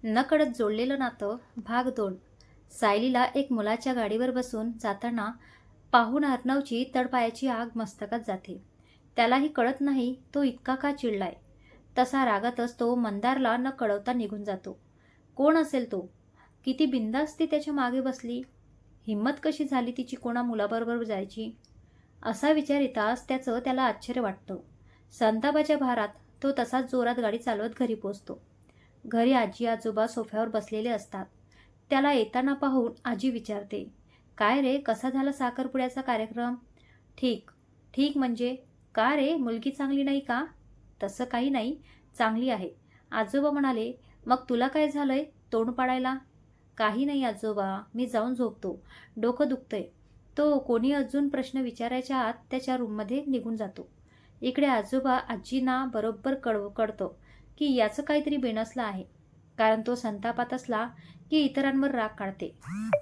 नकळत जोडलेलं नातं भाग 2. सायलीला एक मुलाच्या गाडीवर बसून जाताना पाहून अर्णवची तळपायाची आग मस्तकात जाते. त्यालाही कळत नाही तो इतका का चिडलाय. तसा रागातच तो मंदारला न कळवता निघून जातो. कोण असेल तो? किती बिनधास्त त्याच्या मागे बसली. हिंमत कशी झाली तिची कोणा मुलाबरोबर जायची? असा विचार येताच त्याला आश्चर्य वाटतं. संतापाच्या भारात तो तसाच जोरात गाडी चालवत घरी पोचतो. घरी आजी आजोबा सोफ्यावर बसलेले असतात. त्याला येताना पाहून आजी विचारते, काय रे, कसा झाला साखरपुड्याचा कार्यक्रम? ठीक ठीक म्हणजे का रे, मुलगी चांगली नाही का? तसं काही नाही, चांगली आहे. आजोबा म्हणाले. मग तुला काय झालंय तोंड पाडायला? काही नाही आजोबा, मी जाऊन झोपतो, डोकं दुखतंय. तो कोणी अजून प्रश्न विचारायच्या आत त्याच्या रूममध्ये निघून जातो. इकडे आजोबा आजींना बरोबर कळतं की याचं काहीतरी बेनसलं आहे, कारण तो संतापात असला की इतरांवर राग काढते.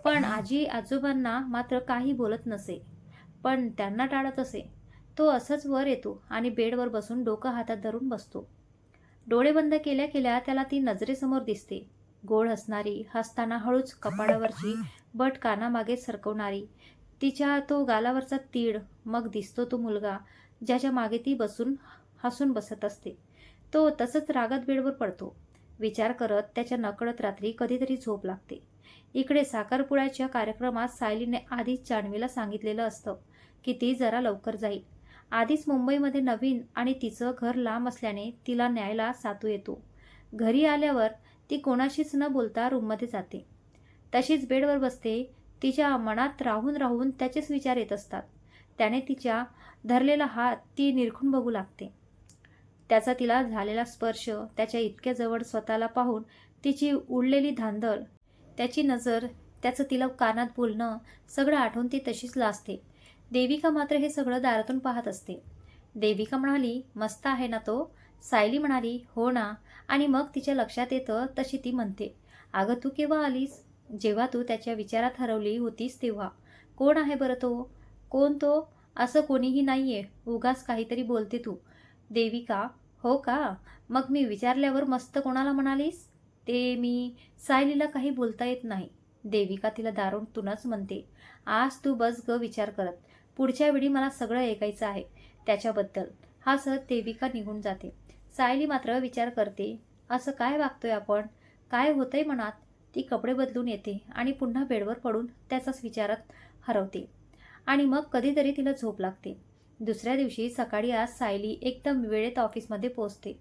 पण आजी आजोबांना मात्र काही बोलत नसे, पण त्यांना टाळत असे. तो असंच वर येतो आणि बेडवर बसून डोकं हातात धरून बसतो. डोळे बंद केल्या केल्या त्याला ती नजरेसमोर दिसते. गोड हसणारी, हसताना हळूच कपाळावरची बट कानामागे सरकवणारी, तिच्या तो गालावरचा तीळ. मग दिसतो तो मुलगा ज्याच्या मागे ती बसून हसून बसत असते. तो तसंच रागात बेडवर पडतो. विचार करत त्याच्या नकळत रात्री कधीतरी झोप लागते. इकडे साखरपुड्याच्या कार्यक्रमात सायलीने आधीच जान्हवीला सांगितलेलं असतं की ती जरा लवकर जाईल. आधीच मुंबईमध्ये नवीन आणि तिचं घर लांब असल्याने तिला न्यायला सातू येतो. घरी आल्यावर ती कोणाशीच न बोलता रूममध्ये जाते. तशीच बेडवर बसते. तिच्या मनात राहून राहून त्याचेच विचार येत असतात. त्याने तिच्या धरलेला हात ती निरखून बघू लागते. त्याचा तिला झालेला स्पर्श, त्याच्या इतक्या जवळ स्वतःला पाहून तिची उडलेली धांदल, त्याची नजर, त्याचं तिला कानात बोलणं, सगळं आठवून ती तशीच लाजते. देविका मात्र हे सगळं दारातून पाहत असते. देविका म्हणाली, मस्त आहे ना तो? सायली म्हणाली, हो ना. आणि मग तिच्या लक्षात येतं तशी ती म्हणते, अगं तू केव्हा आलीस? जेव्हा तू त्याच्या विचारात हरवली होतीस तेव्हा. कोण आहे बरं तो? कोण तो? असं कोणीही नाहीये, उगाच काहीतरी बोलते तू. देविका, हो का? मग मी विचारल्यावर मस्त कोणाला म्हणालीस? ते मी सायलीला काही बोलता येत नाही. देविका तिला दारूतूनच म्हणते, आज तू बस ग विचार करत. पुढच्या वेळी मला सगळं ऐकायचं आहे त्याच्याबद्दल. हसत देविका निघून जाते. सायली मात्र विचार करते, असं काय वागतोय आपण? काय होतंय मनात? ती कपडे बदलून येते आणि पुन्हा बेडवर पडून त्याचाच विचारात हरवते. आणि मग कधीतरी तिला झोप लागते. दुसऱ्या दिवशी सकाळी आज सायली एकदम वेळेत ऑफिसमध्ये पोहोचते.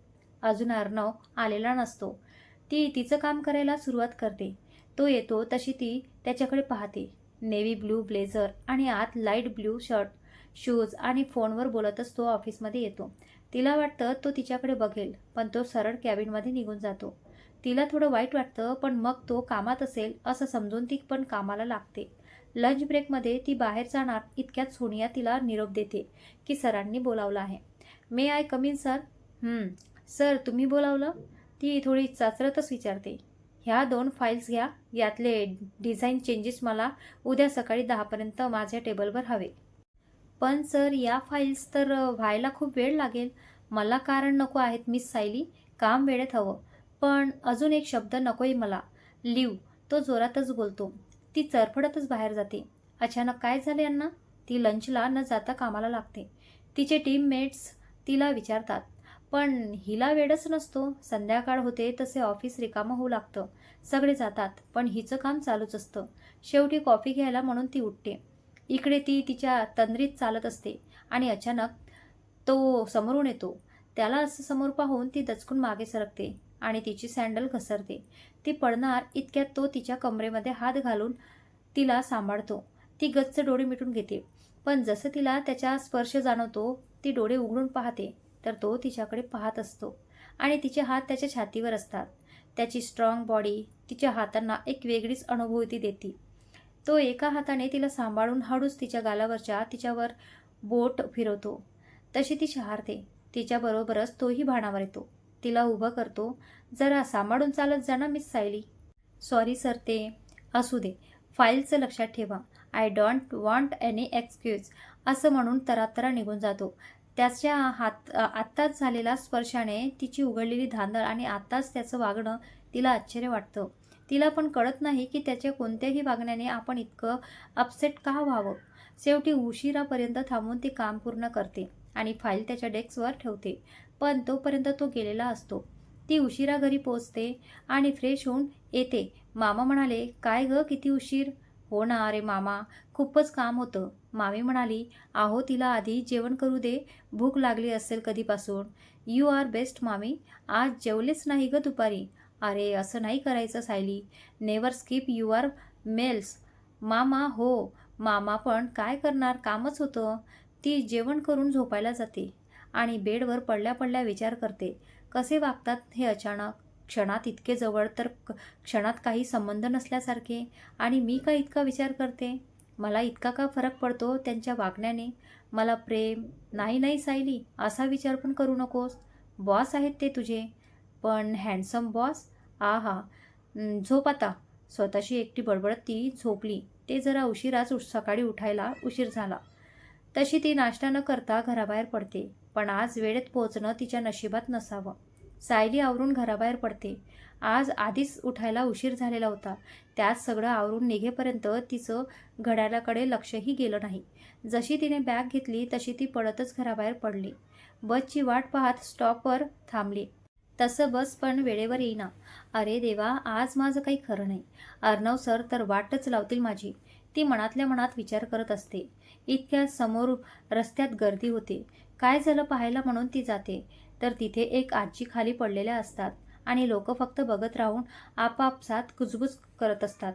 अजून अर्णव आलेला नसतो. ती तिचं काम करायला सुरुवात करते. तो येतो तशी ती त्याच्याकडे पाहते. नेव्ही ब्लू ब्लेझर आणि आत लाईट ब्लू शर्ट, शूज आणि फोनवर बोलतच तो ऑफिसमध्ये येतो. तिला वाटतं तो तिच्याकडे बघेल, पण तो सरळ कॅबिनमध्ये निघून जातो. तिला थोडं वाईट वाटतं, पण मग तो कामात असेल असं समजून ती पण कामाला लागते. लंच ब्रेकमध्ये ती बाहेर जाणार इतक्यात सोनिया तिला निरोप देते की सरांनी बोलावलं आहे. May I come in sir? Sir तुम्ही बोलावलं? ती थोडी चाचरतच विचारते. ह्या 2 फाईल्स घ्या. यातले डिझाईन चेंजेस मला उद्या सकाळी 10पर्यंत माझ्या टेबलवर हवे. पण सर या फाईल्स तर व्हायला खूप वेळ लागेल. मला कारण नको आहेत मिस सायली, काम वेळेत हवं. पण अजून एक शब्द नकोय मला. लिव. तो जोरातच बोलतो. ती चरफडतच बाहेर जाते. अचानक काय झालं यांना? ती लंचला न जाता कामाला लागते. तिचे टीममेट्स तिला विचारतात, पण हिला वेळच नसतो. संध्याकाळ होते तसे ऑफिस रिकामं होऊ लागतं. सगळे जातात, पण हिचं काम चालूच असतं. शेवटी कॉफी घ्यायला म्हणून ती उठते. इकडे ती तिच्या तंद्रीत चालत असते आणि अचानक तो समोरून येतो. त्याला असं समोर पाहून ती दचकून मागे सरकते आणि तिची सँडल घसरते. ती पडणार इतक्यात तो तिच्या कमरेमध्ये हात घालून तिला सांभाळतो. ती गच्च डोळे मिटून घेते, पण जसं तिला त्याचा स्पर्श जाणवतो ती डोळे उघडून पाहते तर तो तिच्याकडे पाहत असतो आणि तिचे हात त्याच्या छातीवर असतात. त्याची स्ट्रॉंग बॉडी तिच्या हातांना एक वेगळीच अनुभूती देते. तो एका हाताने तिला सांभाळून हळूच तिच्या गालावरच्या तिच्यावर बोट फिरवतो. तशी ती शहारते. तिच्याबरोबरच तोही भानावर येतो. तिला उभं करतो. जरा सांभाळून चालत जा ना मिस सायली. सॉरी सर, ते असू दे. फाईलचं लक्षात ठेवा. I don't want any excuse, असं म्हणून तरातरा निघून जातो. त्याच्या आत्ताच झालेला स्पर्शाने तिची उघडलेली धांदळ आणि आत्ताच त्याचं वागणं तिला आश्चर्य वाटतं. तिला पण कळत नाही की त्याच्या कोणत्याही वागण्याने आपण इतकं अपसेट का व्हावं. शेवटी उशिरापर्यंत थांबून ती काम पूर्ण करते आणि फाईल त्याच्या डेस्कवर ठेवते. पण तोपर्यंत तो गेलेला असतो. ती उशिरा घरी पोहोचते आणि फ्रेश होऊन येते. मामा म्हणाले, "काय गं, किती उशीर?" "हो ना, अरे मामा, खूपच काम होतं." मामी म्हणाली, "अहो, तिला आधी जेवण करू दे. भूक लागली असेल कधीपासून." "यू आर बेस्ट मामी. आज जेवलेच नाही गं दुपारी." "अरे, असं नाही करायचं Sayali. Never skip your meals." "मामा, हो." मामा पण काय करणार, कामच होतं. ती जेवण करून झोपायला जाते आणि बेडवर पडल्या पडल्या विचार करते. कसे वागतात हे अचानक, क्षणात इतके जवळ तर क्षणात काही संबंध नसल्यासारखे. आणि मी का इतका विचार करते? मला इतका का फरक पडतो त्यांच्या वागण्याने? मला प्रेम नाही नाही सायली, असा विचार पण करू नकोस. बॉस आहेत ते तुझे, पण हँडसम बॉस. आहा. झोप आता. स्वतःशी एकटी बडबडत ती झोपली. ते जरा उशिराच सकाळी उठायला उशीर झाला. तशी ती नाश्ता न करता घराबाहेर पडते. पण आज वेळेत पोहोचणं तिच्या नशिबात नसावं. सायली आवरून घराबाहेर पडते. आज आधीच उठायला उशीर झालेला होता. त्यात सगळं आवरून निघेपर्यंत तिचं घड्याळाकडे लक्षही गेलं नाही. जशी तिने बॅग घेतली तशी ती पळतच घराबाहेर पडली. बसची वाट पाहत स्टॉपवर थांबली. तसं बस पण वेळेवर येईना. अरे देवा, आज माझं काही खरं नाही. अर्णव सर तर वाटच लावतील माझी. ती मनातल्या मनात विचार करत असते. इतक्या समोर रस्त्यात गर्दी होते. काय झालं पाहायला म्हणून ती जाते, तर तिथे एक आजी खाली पडलेल्या असतात आणि लोक फक्त बघत राहून आपापसात कुजबुज करत असतात.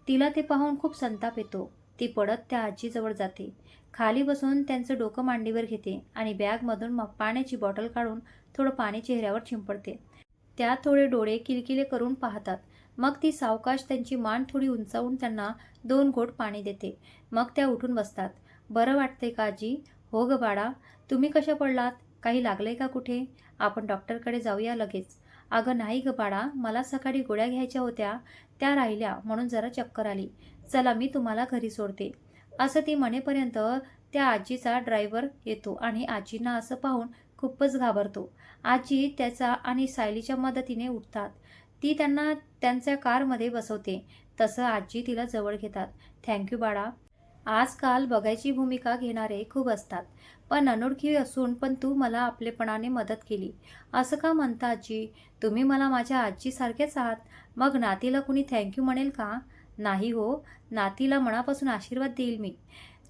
तिला ते पाहून खूप संताप येतो. ती पडत त्या आजीजवळ जाते. खाली बसून त्यांचं डोकं मांडीवर घेते आणि बॅगमधून पाण्याची बॉटल काढून थोडं पाणी चेहऱ्यावर शिंपडते. त्या थोडे डोळे किलकिले करून पाहतात. मग ती सावकाश त्यांची मान थोडी उंचावून त्यांना 2 घोट पाणी देते. मग त्या उठून बसतात. "बरं वाटतंय का आजी?" "हो ग बाळा. तुम्ही कशा पडलात? काही लागलंय का कुठे? आपण डॉक्टरकडे जाऊया लगेच." "अगं नाही ग बाळा, मला सकाळी गोळ्या घ्यायच्या होत्या, त्या राहिल्या म्हणून जरा चक्कर आली. चला मी तुम्हाला घरी सोडते." असं ती म्हणेपर्यंत त्या आजीचा ड्रायव्हर येतो आणि आजींना असं पाहून खूपच घाबरतो. आजी त्याचा आणि सायलीच्या मदतीने उठतात. ती त्यांना त्यांच्या कारमध्ये बसवते. तसं आजी तिला जवळ घेतात. "थँक्यू बाळा. आजकाल बघायची भूमिका घेणारे खूप असतात. पण अनोळखी असून पण तू मला आपलेपणाने मदत केली." "असं का म्हणता आजी? तुम्ही मला माझ्या आजीसारखेच आहात. मग नातीला कुणी थँक्यू म्हणेल का?" "नाही हो. नातीला मनापासून आशीर्वाद देईल मी.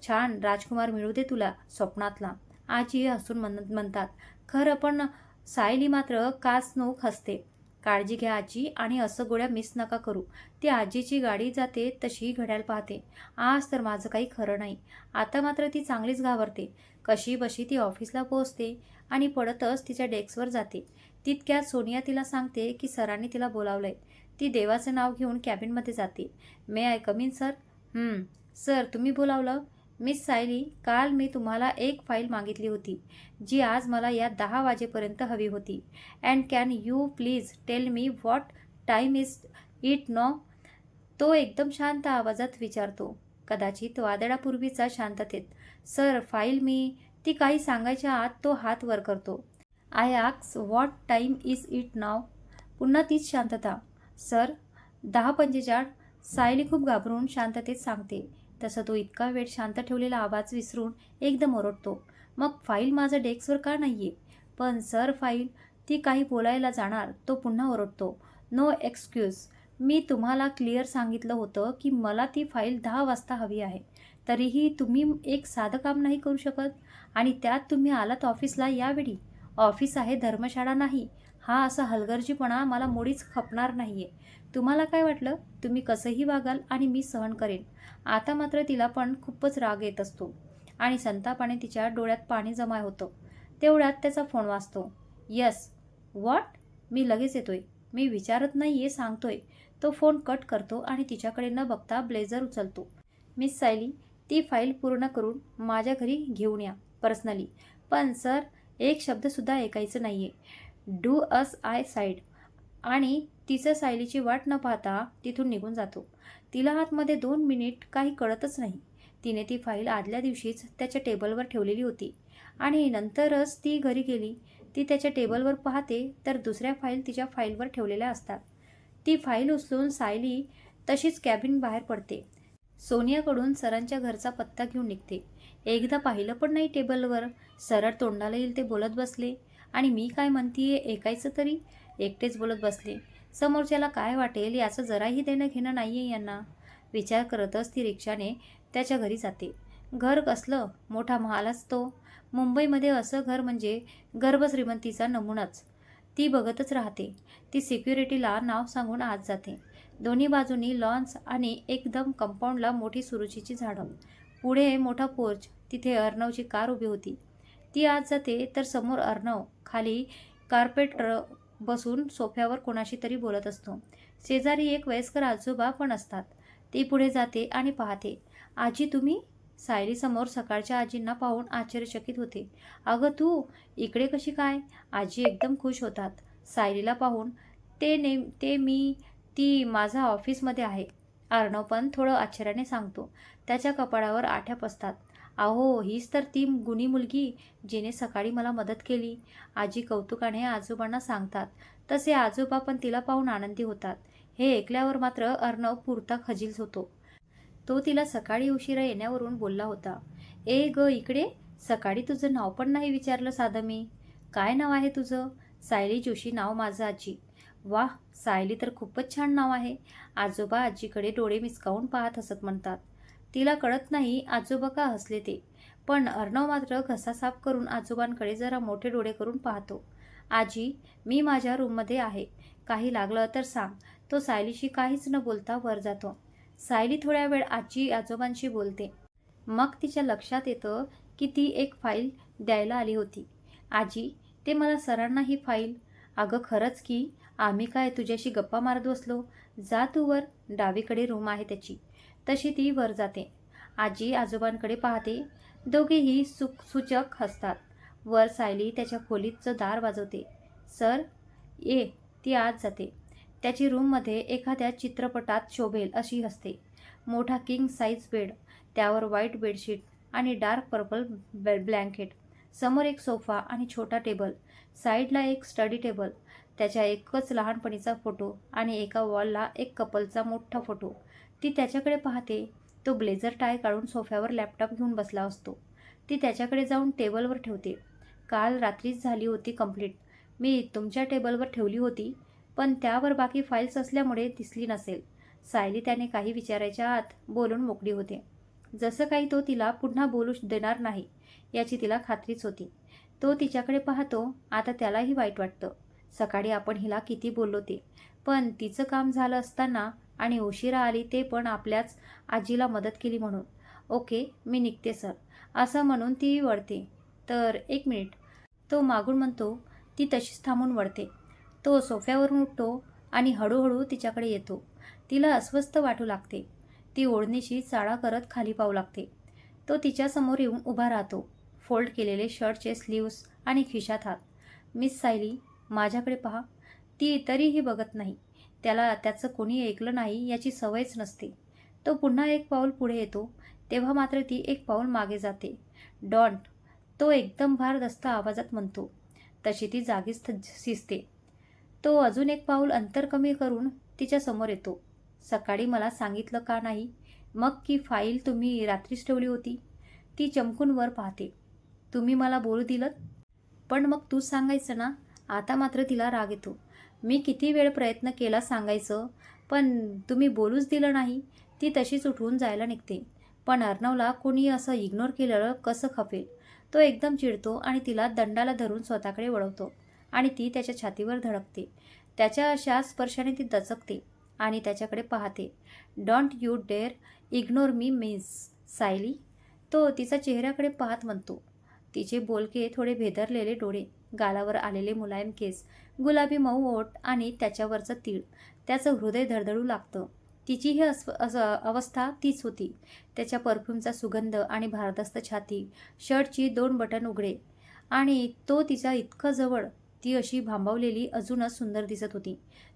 छान राजकुमार मिळू दे तुला स्वप्नातला." आजी हसून म्हणतात. खरं पण सायली मात्र कासनूक हसते. "काळजी घ्या आजी आणि असं गोळ्या मिस नका करू." ती आजीची गाडी जाते तशी घड्याळ पाहते. आज तर माझं काही खरं नाही. आता मात्र ती चांगलीच घाबरते. कशीबशी ती ऑफिसला पोहोचते आणि पडतच तिच्या डेस्कवर जाते. तितक्यात सोनिया तिला सांगते की सरांनी तिला बोलावलंय. ती देवाचं नाव घेऊन कॅबिनमध्ये जाते. "May I come in sir?" Sir, तुम्ही बोलावलं?" "मिस सायली, काल मी तुम्हाला एक फाईल मागितली होती, जी आज मला या 10 वाजेपर्यंत हवी होती. And can you please tell me what time is it now?" तो एकदम शांत आवाजात विचारतो, कदाचित वादळापूर्वीचा शांततेत. "सर, फाईल मी..." ती काही सांगायच्या आत तो हात वर करतो. "I ask what time is it now?" पुन्हा तीच शांतता. "सर, 10:45." सायली खूप घाबरून शांततेत सांगते. तसं तो इतका वेळ शांत ठेवलेला आवाज विसरून एकदम ओरडतो, "मग फाईल माझ्या डेस्कवर का नाहीये?" "पण सर, फाईल..." ती काही बोलायला जाणार तो पुन्हा ओरडतो, "नो एक्सक्यूज. मी तुम्हाला क्लिअर सांगितलं होतं की मला ती फाईल 10 वाजता हवी आहे. तरीही तुम्ही एक साधं काम नाही करू शकत. आणि त्यात तुम्ही आलात ऑफिसला यावेळी. ऑफिस आहे, धर्मशाळा नाही. हा असा हलगर्जीपणा मला मुळीच खपणार नाहीये. तुम्हाला काय वाटलं? तुम्ही कसंही वागाल आणि मी सहन करेन." आता मात्र तिला पण खूपच राग येत असतो आणि संतापाने तिच्या डोळ्यात पाणी जमा होतं. तेवढ्यात त्याचा फोन वाजतो. "यस. व्हॉट? मी लगेच येतोय. मी विचारत नाहीये, सांगतोय." तो फोन कट करतो आणि तिच्याकडे न बघता ब्लेझर उचलतो. "मिस सायली, ती फाईल पूर्ण करून माझ्या घरी घेऊन या पर्सनली." "पण सर..." "एक शब्दसुद्धा ऐकायचं नाहीये. Do us I side." आणि तिचं सायलीची वाट न पाहता तिथून निघून जातो. तिला आतमध्ये 2 मिनिट काही कळतच नाही. तिने ती फाईल आदल्या दिवशीच त्याच्या टेबलवर ठेवलेली होती आणि नंतरच ती घरी गेली. ती त्याच्या टेबलवर पाहते तर दुसऱ्या फाईल तिच्या फाईलवर ठेवलेल्या असतात. ती फाईल उचलून सायली तशीच कॅबिन बाहेर पडते. सोनियाकडून सरांच्या घरचा पत्ता घेऊन निघते. एकदा पाहिलं पण नाही टेबलवर. सरळ तोंडाला येईल ते बोलत बसले. आणि मी काय म्हणतीये ऐकायचं तरी. एकटेच बोलत बसले. समोरच्याला काय वाटेल याचं जराही देणं घेणं नाहीये यांना. विचार करतच ती रिक्षाने त्याच्या घरी जाते. घर कसलं मोठा महाल असतो. मुंबईमध्ये असं घर म्हणजे गर्भश्रीमंतीचा नमुनाच. ती बघतच राहते. ती सिक्युरिटीला नाव सांगून आत जाते. दोन्ही बाजूनी लॉन्स आणि एकदम कंपाऊंडला मोठी सुरुचीची झाडं. पुढे मोठा पोर्च. तिथे अर्णवची कार उभी होती. ती आत जाते तर समोर अर्णव खाली कार्पेटवर बसून सोफ्यावर कोणाशी तरी बोलत असतो. शेजारी एक वयस्कर आजोबा पण असतात. ती पुढे जाते आणि पाहते. आजी तुम्ही? सायलीसमोर सकाळच्या आजींना पाहून आश्चर्यचकित होते. अगं तू इकडे कशी काय? आजी एकदम खुश होतात सायलीला पाहून. ते मी ती माझा ऑफिसमध्ये आहे. अर्णव पण थोडं आश्चर्याने सांगतो. त्याच्या कपाळावर आठ्या पसतात. अहो हीच तर ती गुणी मुलगी जिने सकाळी मला मदत केली. आजी कौतुकाने आजोबांना सांगतात. तसे आजोबा पण तिला पाहून आनंदी होतात. हे ऐकल्यावर मात्र अर्णव पुरता खजील होतो. तो तिला सकाळी उशिरा येण्यावरून बोलला होता. ए ग इकडे. सकाळी तुझं नाव पण नाही विचारलं साधं मी. काय नाव आहे तुझं? सायली जोशी नाव माझं आजी. वाह सायली तर खूपच छान नाव आहे. आजोबा आजीकडे डोळे मिचकावून पाहत हसत म्हणतात. तिला कळत नाही आजोबा का हसले ते. पण अर्णव मात्र घसा साफ करून आजोबांकडे जरा मोठे डोळे करून पाहतो. आजी मी माझ्या रूममध्ये आहे. काही लागलं तर सांग. तो सायलीशी काहीच न बोलता वर जातो. सायली थोड्या वेळ आजी आजोबांशी बोलते. मग तिच्या लक्षात येतं की ती एक फाईल द्यायला आली होती. आजी ते मला सरांना ही फाईल. अगं खरंच की. आम्ही काय तुझ्याशी गप्पा मारत बसलो. जा तू वर. डावीकडे रूम आहे त्याची. तशी ती वर जाते. आजी आजोबांकडे पाहते. दोघेही सूचक हसतात. वर सायली त्याच्या खोलीचं दार वाजवते. सर ये. ती आत जाते. त्याची रूममध्ये एखाद्या चित्रपटात शोभेल अशी असते. मोठा किंग साईज बेड. त्यावर व्हाईट बेडशीट आणि डार्क पर्पल ब्लँकेट. समोर एक सोफा आणि छोटा टेबल. साईडला एक स्टडी टेबल. त्याच्या एकच लहानपणीचा फोटो आणि एका वॉलला एक कपलचा मोठा फोटो. ती त्याच्याकडे पाहते. तो ब्लेझर टाय काढून सोफ्यावर लॅपटॉप घेऊन बसला असतो. ती त्याच्याकडे जाऊन टेबलवर ठेवते. काल रात्रीच झाली होती कंप्लीट. मी तुमच्या टेबलवर ठेवली होती पण त्यावर बाकी फाईल्स असल्यामुळे दिसली नसेल. सायली त्याने काही विचारायच्या आत बोलून मोकळी होते. जसं काही तो तिला पुन्हा बोलू देणार नाही याची तिला खात्रीच होती. तो तिच्याकडे पाहतो. आता त्यालाही वाईट वाटतं. सकाळी आपण हिला किती बोललो ते. पण तिचं काम झालं असताना आणि उशिरा आली ते पण आपल्याच आजीला मदत केली म्हणून. ओके मी निघते सर. असं म्हणून ती वळते. तर एक मिनिट. तो मागून म्हणतो. ती तशीच थांबून वळते. तो सोफ्यावरून उठतो आणि हळूहळू तिच्याकडे येतो. तिला अस्वस्थ वाटू लागते. ती ओढणीशी चाळा करत खाली पाहू लागते. तो तिच्यासमोर येऊन उभा राहतो. फोल्ड केलेले शर्टचे स्लीव्स आणि खिशात हात. मिस सायली माझ्याकडे पहा. ती तरीही बघत नाही. त्याला त्याचं कोणी ऐकलं नाही याची सवयच नसते. तो पुन्हा एक पाऊल पुढे येतो. तेव्हा मात्र ती एक पाऊल मागे जाते. डॉन्ट. तो एकदम भारदस्त आवाजात म्हणतो. तशी ती जागीच शिजते. तो अजून एक पाऊल अंतर कमी करून तिच्या समोर येतो. सकाळी मला सांगितलं का नाही मग की फाईल तुम्ही रात्रीच ठेवली होती? ती चमकून वर पाहते. तुम्ही मला बोलू दिलं पण मग तूच सांगायचं ना. आता मात्र तिला राग येतो. मी किती वेळ प्रयत्न केला सांगायचं पण तुम्ही बोलूच दिलं नाही. ती तशीच उठून जायला निघते. पण अर्णवला कोणी असं इग्नोर केलेलं कसं खपेल. तो एकदम चिडतो आणि तिला दंडाला धरून स्वतःकडे वळवतो आणि ती त्याच्या छातीवर धडकते. त्याच्या अशा स्पर्शाने ती दचकते आणि त्याच्याकडे पाहते. Don't you dare ignore me miss Sayali. तो तिचा चेहऱ्याकडे पाहत म्हणतो. तिचे बोलके थोडे भेदरलेले डोळे, गालावर आलेले मुलायम केस, गुलाबी मऊ ओठ आणि त्याच्यावरचं तीळ. त्याचं हृदय धडधडू लागतं. तिचीही अवस्था तीच होती. त्याच्या परफ्यूमचा सुगंध आणि भारदस्त छाती, शर्टची 2 बटन उघडे आणि तो तिच्या इतकं जवळ. ती अशी भांबावलेली अजूनच सुंदर दिसत होती.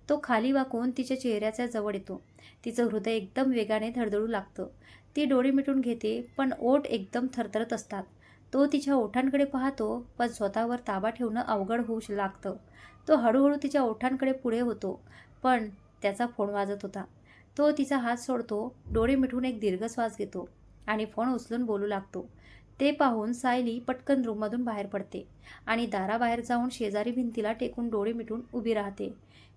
तो खाली वाकून तिच्या चेहऱ्याच्या जवळ येतो. तिचं हृदय एकदम वेगाने धडधडू लागतं. ती डोळे मिटून घेते पण ओठ एकदम थरथरत असतात. तो तिच्या ओठांकडे पाहतो पण स्वतःवर ताबा ठेवणं अवघड होऊ लागतं. तो हळूहळू तिच्या ओठांकडे पुढे होतो पण त्याचा फोन वाजत होता. तो तिचा हात सोडतो, डोळे मिटून एक दीर्घ श्वास घेतो आणि फोन उचलून बोलू लागतो. ते पाहून सायली पटकन रूममधून बाहेर पडते आणि दाराबाहेर जाऊन शेजारी भिंतीला टेकून डोळे मिटून उभी राहते.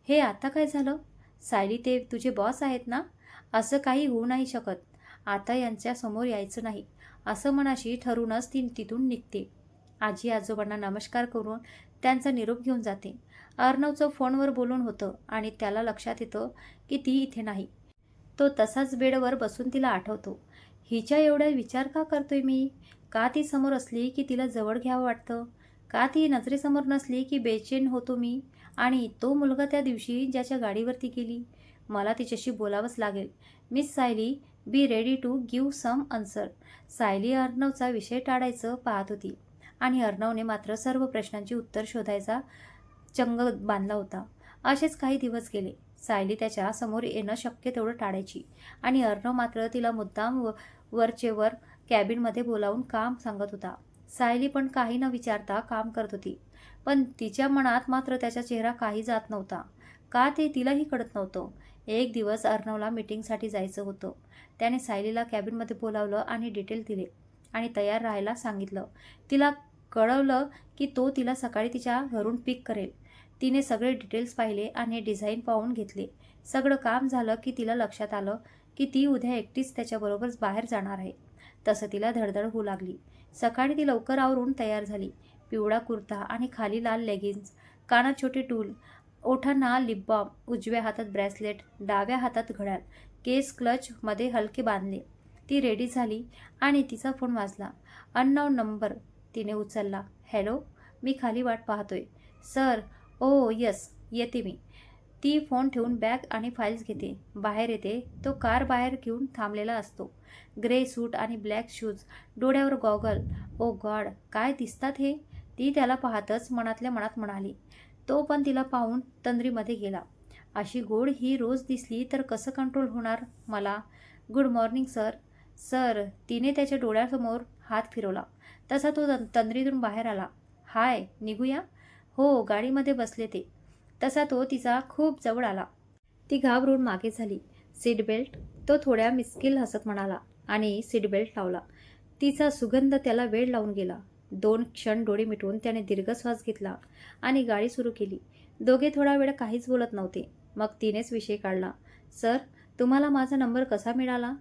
हे आता काय झालं? सायली, ते तुझे बॉस आहेत ना? असं काही होऊ नाही शकत. आता यांच्या समोर यायचं नाही, असं मनाशी ठरूनच ती तिथून निघते. आजी आजोबांना नमस्कार करून त्यांचा निरोप घेऊन जाते. अर्णवचं फोनवर बोलून होतं आणि त्याला लक्षात येतं की ती इथे नाही. तो तसाच बेडवर बसून तिला आठवतो. हिच्या एवढा विचार का करतोय मी? का ती समोर असली की तिला जवळ घ्यावं वाटतं? का ती नजरेसमोर नसली की बेचैन होतो मी? आणि तो मुलगा त्या दिवशी ज्याच्या गाडीवरती गेली, मला तिच्याशी बोलावंच लागेल. Miss Sayali, be ready to give some answer. Sayali अर्णवचा विषय टाळायचं पाहत होती आणि अर्णवने मात्र सर्व प्रश्नांची उत्तर शोधायचा चंग बांधला होता. असेच काही दिवस गेले. सायली त्याच्या समोर येणं शक्य तेवढं टाळायची आणि अर्णव मात्र तिला मुद्दाम वरचेवर कॅबिनमध्ये बोलावून काम सांगत होता. सायली पण काही न विचारता काम करत होती, पण तिच्या मनात मात्र त्याचा चेहरा काही जात नव्हता. का ते तिलाही कळत नव्हतं. एक दिवस अर्णवला मीटिंगसाठी जायचं होतं. त्याने सायलीला कॅबिनमध्ये बोलावलं आणि डिटेल दिले आणि तयार राहायला सांगितलं. तिला कळवलं की तो तिला सकाळी तिच्या घरून पिक करेल. तिने सगळे डिटेल्स पाहिले आणि डिझाईन पाहून घेतले. सगळं काम झालं की तिला लक्षात आलं की ती उद्या एकटीच त्याच्याबरोबर बाहेर जाणार आहे. तसं तिला धडधड होऊ लागली. सकाळी ती लवकर आवरून तयार झाली. पिवळा कुर्ता आणि खाली लाल लेगिन्स, कानात छोटे टूल, ओठांना लिप बाम, उजव्या हातात ब्रेसलेट, डाव्या हातात घड्याळ, केस क्लचमध्ये हलके बांधले. ती रेडी झाली आणि तिचा फोन वाजला. Unknown number. तिने उचलला. हॅलो, मी खाली वाट पाहतोय. सर, ओ यस, येते मी. ती फोन ठेवून बॅग आणि फाईल्स घेते. बाहेर येते. तो कार बाहेर घेऊन थांबलेला असतो. ग्रे सूट आणि ब्लॅक शूज, डोळ्यावर गॉगल. ओ गॉड, काय दिसतात हे? ती त्याला पाहतच मनातल्या मनात म्हणाली. तो पण तिला पाहून तंद्रीमध्ये गेला. अशी गोड ही रोज दिसली तर कसं कंट्रोल होणार मला? Good morning sir. सर, तिने त्याच्या डोळ्यासमोर हात फिरवला. तसा तो तंद्रीतून बाहेर आला. हाय, निघूया? हो, गाडीमध्ये बसले ते. तसा तो तिचा खूप जवळ आला. ती घाबरून मागे झाली. Seat belt? तो थोड्या मिस्किल हसत म्हणाला आणि सीट बेल्ट लावला. तिचा सुगंध त्याला वेड लावून गेला. 2 क्षण डोळे मिटून त्याने दीर्घ श्वास घेतला आणि गाडी सुरू केली. दोघे थोडा वेळ काहीच बोलत नव्हते. मग तिनेच विषय काढला. सर, तुम्हाला माझा नंबर कसा मिळाला?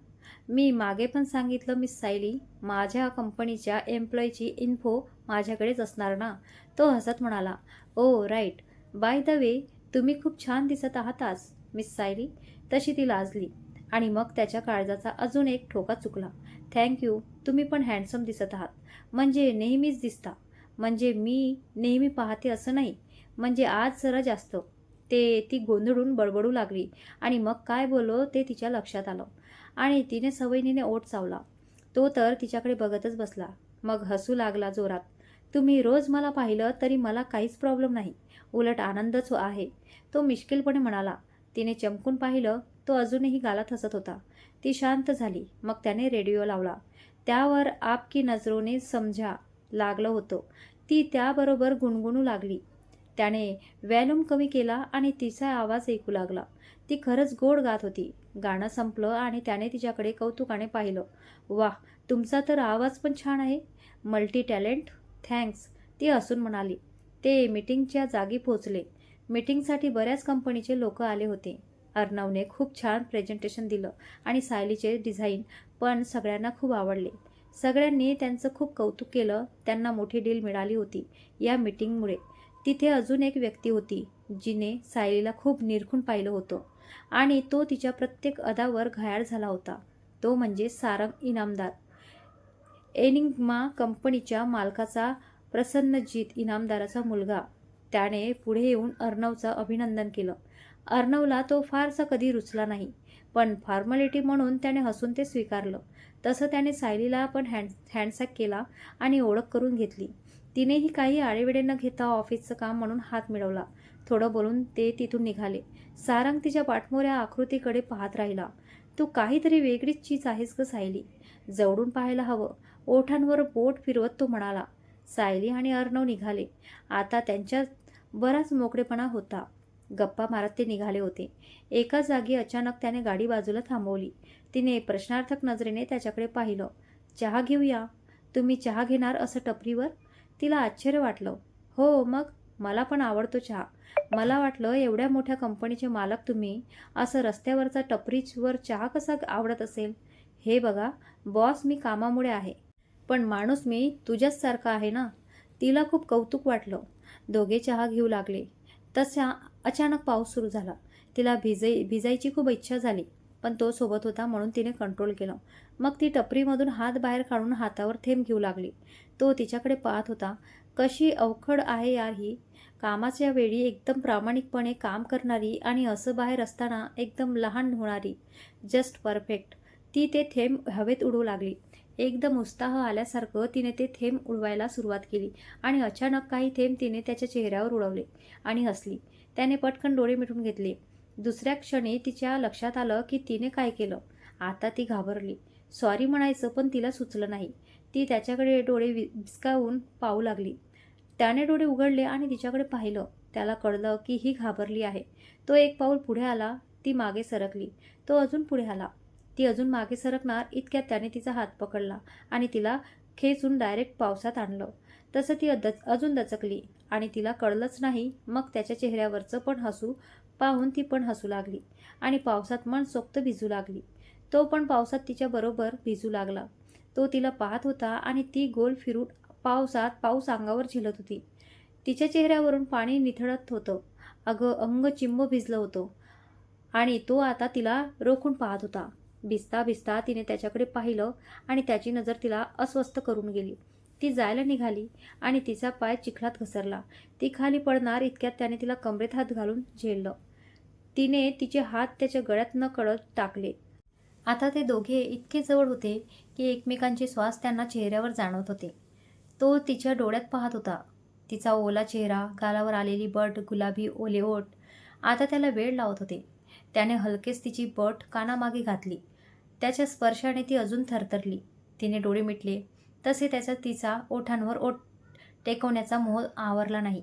मी मागे पण सांगितलं मिस सायली, माझ्या कंपनीच्या एम्प्लॉईची इन्फो माझ्याकडेच असणार ना. तो हसत म्हणाला. ओ राईट. बाय द वे, तुम्ही खूप छान दिसत आहात आज, मिस सायली. तशी ती लाजली आणि मग त्याच्या काळजाचा अजून एक ठोका चुकला. थँक्यू, तुम्ही पण हँडसम दिसत आहात. म्हणजे नेहमीच दिसता? म्हणजे मी नेहमी पाहते असं नाही, म्हणजे आज जरा जास्त. ती गोंधळून बडबडू लागली आणि मग काय बोललो ते तिच्या लक्षात आलं आणि तिने सवयीने ओठ चावला. तो तर तिच्याकडे बघतच बसला. मग हसू लागला जोरात. तुम्ही रोज मला पाहिलं तरी मला काहीच प्रॉब्लेम नाही, उलट आनंदच आहे, तो मिश्किलपणे म्हणाला. तिने चमकून पाहिलं. तो अजूनही गालात हसत होता. ती शांत झाली. मग त्याने रेडिओ लावला. त्यावर आपकी नजरोने समजा लागलं होतं. ती त्याबरोबर गुणगुणू लागली. त्याने व्हॉल्यूम कमी केला आणि तिचा आवाज ऐकू लागला. ती खरंच गोड गात होती. गाणं संपलं आणि त्याने तिच्याकडे कौतुकाने पाहिलं. वाह, तुमचा तर आवाज पण छान आहे. Multi talent. थँक्स, ती हसून म्हणाली. ते मीटिंगच्या जागी पोहोचले. मीटिंगसाठी बऱ्याच कंपनीचे लोक आले होते. अर्णवने खूप छान प्रेझेंटेशन दिलं आणि सायलीचे डिझाईन पण सगळ्यांना खूप आवडले. सगळ्यांनी त्यांचं खूप कौतुक केलं. त्यांना मोठी डील मिळाली होती या मीटिंगमुळे. तिथे अजून एक व्यक्ती होती जिने सायलीला खूप निरखून पाहिलं होतं आणि तो तिच्या प्रत्येक अदावर घायाळ झाला होता. तो म्हणजे सारंग इनामदार, एनिग्मा कंपनीच्या मालकाचा प्रसन्नजीत इनामदाराचा मुलगा. त्याने पुढे येऊन अर्णवचं अभिनंदन केलं. अर्णवला तो फारसा कधी रुचला नाही, पण फॉर्मॅलिटी म्हणून त्याने हसून ते स्वीकारलं. तसं त्याने सायलीला पण हँडशेक केला आणि ओळख करून घेतली. तिनेही काही आळेवेडे न घेता ऑफिसचं काम म्हणून हात मिळवला. थोडं बोलून ते तिथून निघाले. सारंग तिच्या पाठमोऱ्या आकृतीकडे पाहत राहिला. तू काहीतरी वेगळीच चीज आहेस ग सायली, जवळून पाहायला हवं. ओठांवर बोट फिरवत तो म्हणाला. सायली आणि अर्णव निघाले. आता त्यांच्यात बराच मोकळेपणा होता. गप्पा मारत ते निघाले होते. एका जागी अचानक त्याने गाडी बाजूला थांबवली. तिने प्रश्नार्थक नजरेने त्याच्याकडे पाहिलं. चहा घेऊया? तुम्ही चहा घेणार असं टपरीवर? तिला आश्चर्य वाटलं. हो मग, मला पण आवडतो चहा. मला वाटलं एवढ्या मोठ्या कंपनीचे मालक तुम्ही, असं रस्त्यावरचा टपरीवर चहा कसा आवडत असेल? हे बघा बॉस, मी कामामुळे आहे, पण माणूस मी तुझ्याच सारखा आहे ना. तिला खूप कौतुक वाटलं. दोघे चहा घेऊ लागले. तसा अचानक पाऊस सुरू झाला. तिला भिजायची खूप इच्छा झाली, पण तो सोबत होता म्हणून तिने कंट्रोल केलं. मग ती टपरीमधून हात बाहेर काढून हातावर थेंब घेऊ लागली. तो तिच्याकडे पाहत होता. कशी अवखड आहे यार ही. कामाच्या वेळी एकदम प्रामाणिकपणे काम करणारी आणि असं बाहेर असताना एकदम लहान होणारी. Just perfect. ती ते थेंब हवेत उडवू लागली. एकदम उत्साह आल्यासारखं तिने ते थेंब उडवायला सुरुवात केली आणि अचानक काही थेंब तिने त्याच्या चेहऱ्यावर उडवले आणि हसली. त्याने पटकन डोळे मिटून घेतले. दुसऱ्या क्षणी तिच्या लक्षात आलं की तिने काय केलं. आता ती घाबरली. सॉरी म्हणायचं पण तिला सुचलं नाही. ती त्याच्याकडे डोळे विचकावून पाहू लागली. त्याने डोळे उघडले आणि तिच्याकडे पाहिलं. त्याला कळलं की ही घाबरली आहे. तो एक पाऊल पुढे आला. ती मागे सरकली. तो अजून पुढे आला. ती अजून मागे सरकणार इतक्यात त्याने तिचा हात पकडला आणि तिला खेचून डायरेक्ट पावसात आणलं. तसं ती अजून दचकली आणि तिला कळलंच नाही. मग त्याच्या चेहऱ्यावरचं पण हसू पाहून ती पण हसू लागली आणि पावसात मनसोक्त भिजू लागली. तो पण पावसात तिच्याबरोबर भिजू लागला. तो तिला पाहत होता आणि ती गोल फिरून पाऊस अंगावर झेलत होती. तिच्या चेहऱ्यावरून पाणी निथळत होतं. अंग चिंब भिजलं होतं आणि तो आता तिला रोखून पाहत होता. भिजता भिजता तिने त्याच्याकडे पाहिलं आणि त्याची नजर तिला अस्वस्थ करून गेली. ती जायला निघाली आणि तिचा पाय चिखलात घसरला. ती खाली पडणार इतक्यात त्याने तिला कमरेत हात घालून झेललं. तिने तिचे हात त्याच्या गळ्यात नकळत टाकले. आता ते दोघे इतके जवळ होते की एकमेकांचे श्वास त्यांना चेहऱ्यावर जाणवत होते. तो तिच्या डोळ्यात पाहत होता. तिचा ओला चेहरा, गालावर आलेली बट, गुलाबी ओले ओठ आता त्याला वेड लावत होते. त्याने हलकेच तिची बट कानामागे घातली. त्याच्या स्पर्शाने ती अजून थरथरली. तिने डोळे मिटले तसे तिचा ओठांवर ओठ टेकवण्याचा मोह आवरला नाही.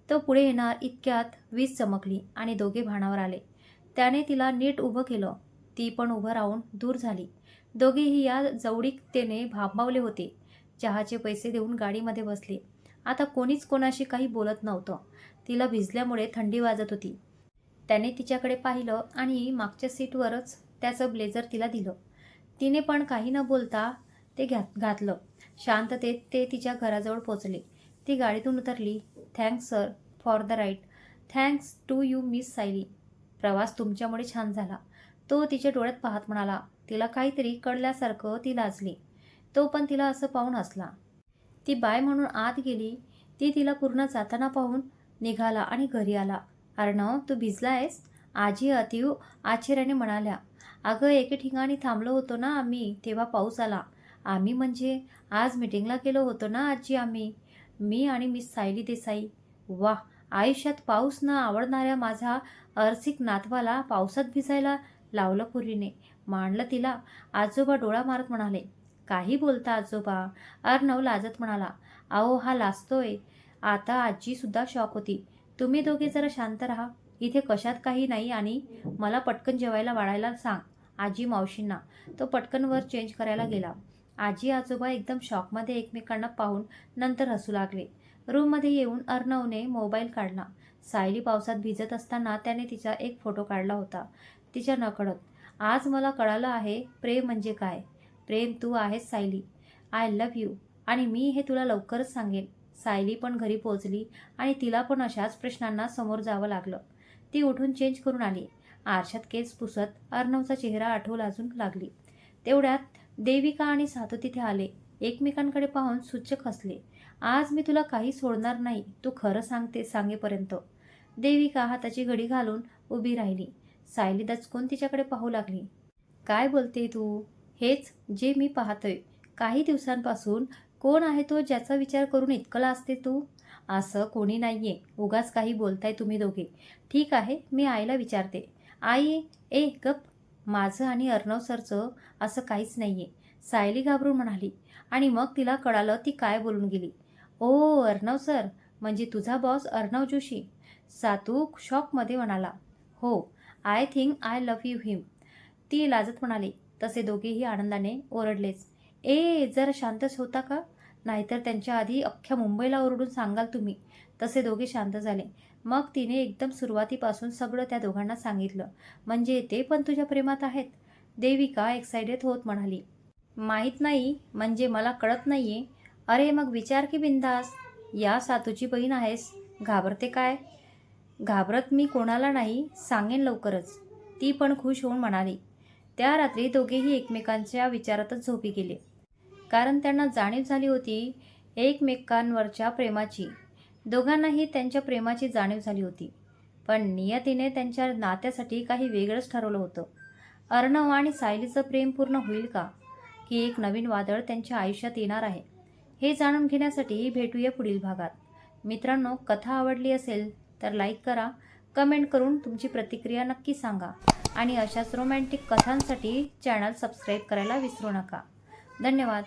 तो पुढे येणार इतक्यात वीज चमकली आणि दोघे भानावर आले. त्याने तिला नीट उभं केलं. ती पण उभं राहून दूर झाली. दोघेही या जवळीकतेने भांबावले होते. चहाचे पैसे देऊन गाडीमध्ये बसले. आता कोणीच कोणाशी काही बोलत नव्हतं. तिला भिजल्यामुळे थंडी वाजत होती. त्याने तिच्याकडे पाहिलं आणि मागच्या सीटवरच त्याचं ब्लेझर तिला दिलं. तिने पण काही न बोलता ते घातलं. शांततेत ते तिच्या घराजवळ पोचले. ती गाडीतून उतरली. Thanks sir for the ride. Thanks to you miss Sayali. प्रवास तुमच्यामुळे छान झाला. तो तिच्या डोळ्यात पाहत म्हणाला. तिला काहीतरी कळल्यासारखं ती लाजली. तो पण तिला असं पाहून हसला. ती बाय म्हणून आत गेली. ती तिला पूर्ण जाताना पाहून निघाला आणि घरी आला. अर्णव, तू भिजला आहेस? आजी अतीव आश्चर्याने म्हणाल्या. अगं, एके ठिकाणी थांबलो होतो ना आम्ही, तेव्हा पाऊस आला. आम्ही म्हणजे आज मीटिंगला गेलो होतो ना आजी आम्ही, मी आणि मिस सायली देसाई. वाह, आयुष्यात पाऊस न आवडणाऱ्या माझ्या अर्सिक नातवाला पावसात भिजायला लावलं पूर्वीने. मांडलं तिला. आजोबा डोळा मारत म्हणाले. काही बोलता आजोबा? अर्णव लाजत म्हणाला. अहो, हा लाजतोय. आता आजी सुद्धा शॉक होती. तुम्ही दोघे जरा शांत राहा. इथे कशात काही नाही आणि मला पटकन जेवायला वाढायला सांग आजी मावशींना. तो पटकन वर चेंज करायला गेला. आजी आजोबा एकदम शॉकमध्ये एकमेकांना पाहून नंतर हसू लागले. रूममध्ये येऊन अर्णवने मोबाईल काढला. सायली पावसात भिजत असताना त्याने तिचा एक फोटो काढला होता. तिच्या नकळत. आज मला कळालं आहे प्रेम म्हणजे काय. प्रेम तू आहेस सायली. I love you. आणि मी हे तुला लवकरच सांगेन. सायली पण घरी पोहोचली आणि तिला पण अशाच प्रश्नांना समोर जावं लागलं. ती उठून चेंज करून आली. आरशात केस पुसत अर्णवचा चेहरा आठवू लाजून लागली. तेवढ्यात देविका आणि सातू तिथे आले. एकमेकांकडे पाहून सूचक हसले. आज मी तुला काही सोडणार नाही, तू खरं सांगेपर्यंत. देविका हाताची घडी घालून उभी राहिली. सायली दचकून तिच्याकडे पाहू लागली. काय बोलते तू? हेच जे मी पाहतोय. काही दिवसांपासून. कोण आहे तो ज्याचा विचार करून इतकं लाजते तू? असं कोणी नाहीये. उगाच काही बोलताय तुम्ही दोघे. ठीक आहे, मी आईला विचारते. आई, ए गप. माझं आणि अर्णव सरचं असं काहीच नाहीये, सायली घाबरून म्हणाली. आणि मग तिला कळालं ती काय बोलून गेली. ओ, अर्णव सर म्हणजे तुझा बॉस अर्णव जोशी. सातू शॉकमध्ये म्हणाला, हो, I think I love you him. ती लाजत म्हणाली. तसे दोघेही आनंदाने ओरडलेच. जरा शांतच होता का? नाहीतर त्यांच्या आधी अख्ख्या मुंबईला ओरडून सांगाल तुम्ही. तसे दोघे शांत झाले. मग तिने एकदम सुरुवातीपासून सगळं त्या दोघांना सांगितलं. म्हणजे ते पण तुझ्या प्रेमात आहेत? देविका एक्सायटेड होत म्हणाली. माहीत नाही, म्हणजे मला कळत नाहीये. अरे मग विचार की बिंदास. या सातूची बहीण आहेस, घाबरते काय? घाबरत मी कोणाला नाही, सांगेन लवकरच, ती पण खुश होऊन म्हणाली. त्या रात्री दोघेही एकमेकांच्या विचारातच झोपी गेले. कारण त्यांना जाणीव झाली होती एकमेकांवरच्या प्रेमाची. दोघांनाही त्यांच्या प्रेमाची जाणीव झाली होती. पण नियतीने त्यांच्या नात्यासाठी काही वेगळंच ठरवलं होतं. अर्णव आणि सायलीचं प्रेम पूर्ण होईल का? की एक नवीन वादळ त्यांच्या आयुष्यात येणार आहे? हे जाणून घेण्यासाठी भेटूया पुढील भागात. मित्रांनो, कथा आवडली असेल तर लाईक करा, कमेंट करून तुमची प्रतिक्रिया नक्की सांगा आणि अशाच रोमॅन्टिक कथांसाठी चॅनल सबस्क्राईब करायला विसरू नका. धन्यवाद.